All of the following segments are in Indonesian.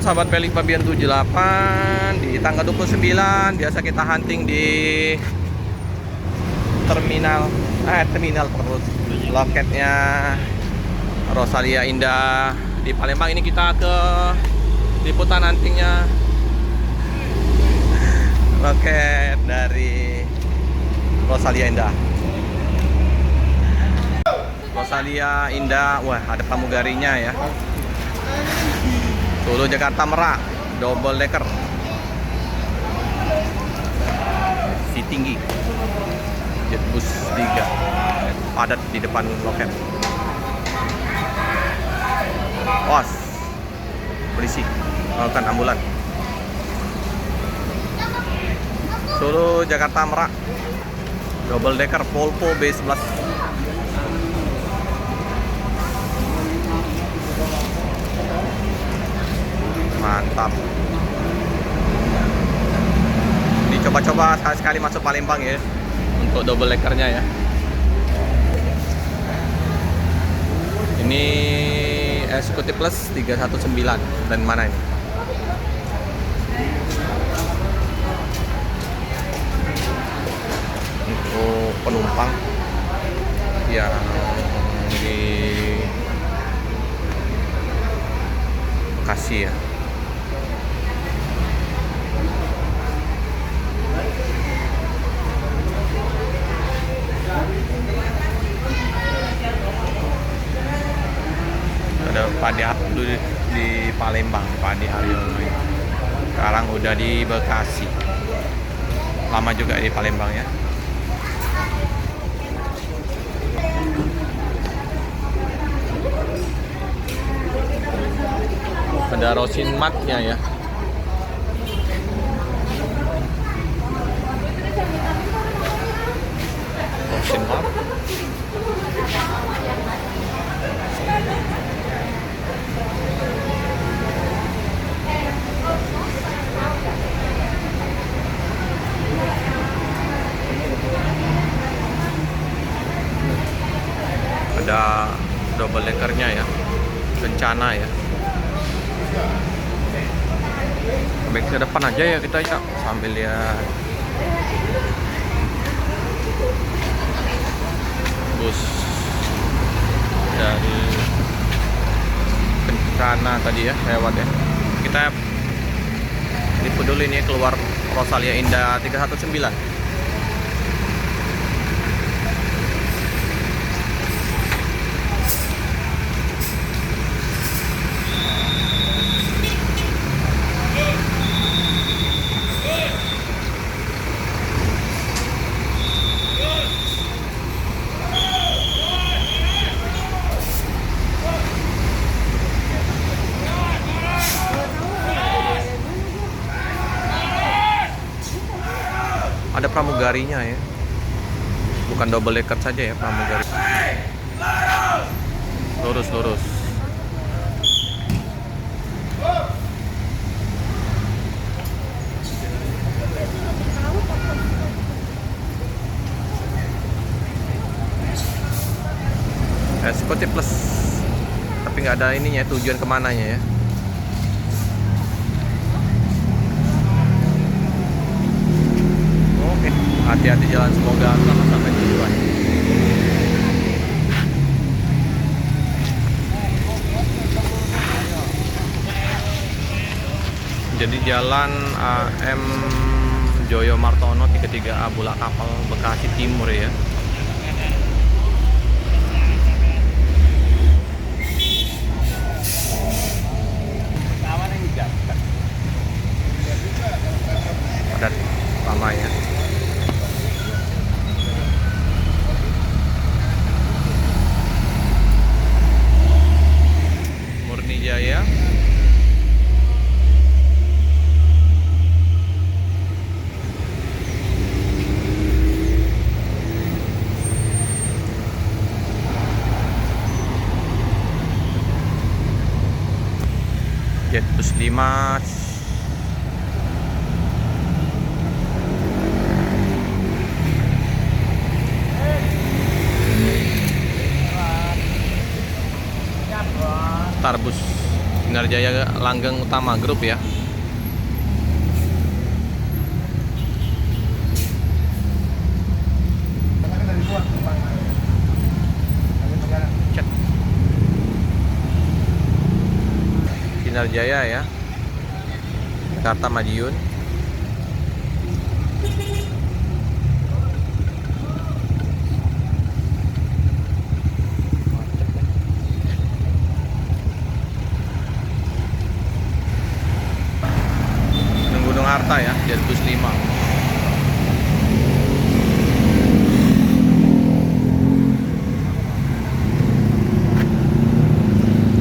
sahabat Pelik Fabian 78 di tanggal 29. Biasa kita hunting di terminal terus loketnya Rosalia Indah di Palembang. Ini kita ke liputan huntingnya loket dari Rosalia Indah. Rosalia Indah, wah ada pramugarinya ya. Solo Jakarta Merak, double decker. Si tinggi. Jetbus 3. Padat di depan loket. Was. Berisik. Kan ambulan. Solo Jakarta Merak. Double decker Volvo B11. Mantap. Dicoba-coba sekali masuk Palembang ya untuk double deckernya ya. Ini Executive Plus 319 dan mana ini? Untuk penumpang yang di Bekasi ya. Ada Padi dulu di Palembang, Padi Haryono. Sekarang udah di Bekasi. Lama juga di Palembang ya. Ada Rosin matnya ya. Rosin mat. Ada double deckernya ya, Kencana ya. Baik ke depan aja ya kita ya, sambil lihat bus dari Kencana tadi ya, lewat ya. Kita liput dulu ini keluar Rosalia Indah 319. Ada pramugarinya ya, bukan double decker saja ya, pramugari. Lurus. Executive Plus, tapi nggak ada ininya, tujuan kemananya ya. Hati-hati jalan, semoga selamat sampai tujuan. Jadi jalan AM Joyo Martono 33A Bulak Kapal Bekasi Timur ya. Padat lama ya. Jaya. Jetbus 5. Starbus Sinar Jaya Langgeng Utama Grup ya. Cek. Sinar Jaya ya, Jakarta Madiun. Gunung Harta ya, Jet Bus 5.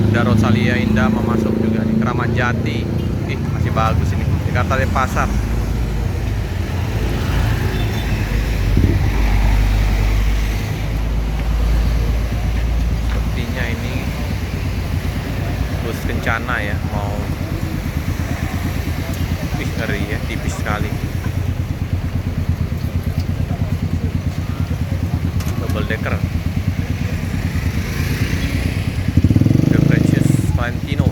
Ada Rosalia Indah mau masuk juga di Keramat Jati. Ih, masih bagus ini. Jakarta Denpasar. Sepertinya ini bus Kencana ya, mau ngeri ya, tipis sekali. Double decker. The Precious Valentino.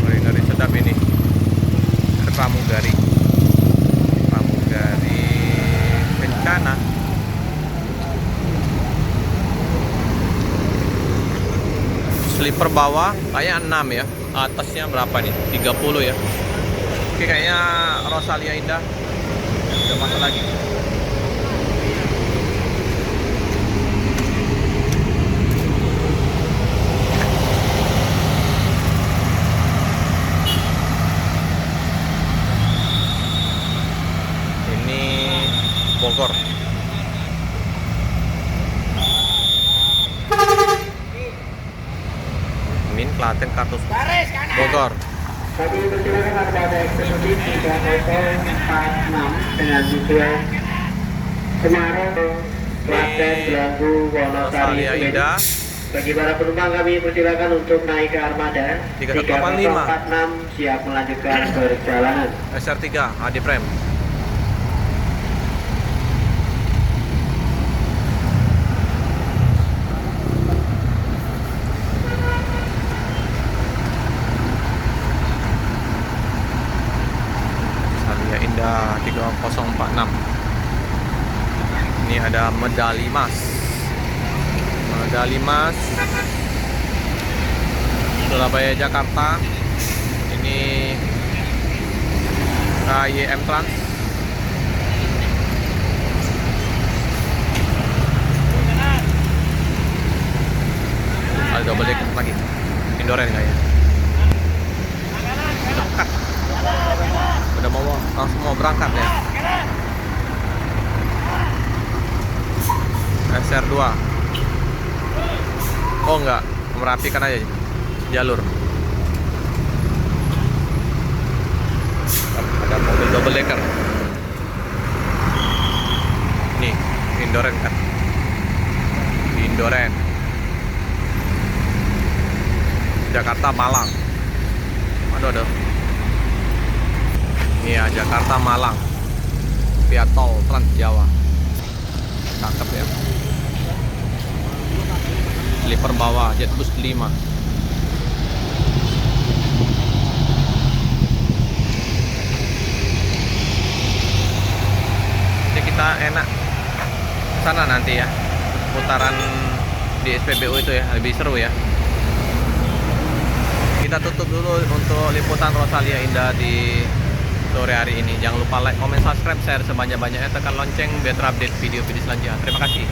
Ngeri sedap ini. Ada pramugari. Pramugari Kencana. Sleeper bawah kayak 6 ya. Atasnya berapa nih? 30 ya. Oke, kayaknya Rosalia Indah udah masuk lagi. Ini Bogor. Klaten Kartus Bogor. Kami persilakan kepada eksekutif 3046 dengan tujuan Semarang, Klaten, Belanggu, Wonosari. Indah. Bagi para penumpang kami persilakan untuk naik ke armada 3046 siap melanjutkan perjalanan. SR3 Adi Prem. Indah 3046. Ini ada medali emas. Medali emas Surabaya Jakarta. Ini KYM Trans. Ada double deck lagi. Indoren kayaknya. Dekat. Udah langsung mau berangkat ya. SR2. Oh enggak, merapikan aja jalur. Ada mobil double decker. Nih, Indoren kan. Indoren. Jakarta Malang. Aduh. Iya, Jakarta Malang via tol Trans Jawa. Cakep ya. Sleeper bawah Jet Bus 5. Jadi kita enak sana nanti ya. Putaran di SPBU itu ya, lebih seru ya. Kita tutup dulu untuk liputan Rosalia Indah di sore hari ini. Jangan lupa like, comment, subscribe, share sebanyak-banyaknya, tekan lonceng biar terupdate video-video selanjutnya. Terima kasih.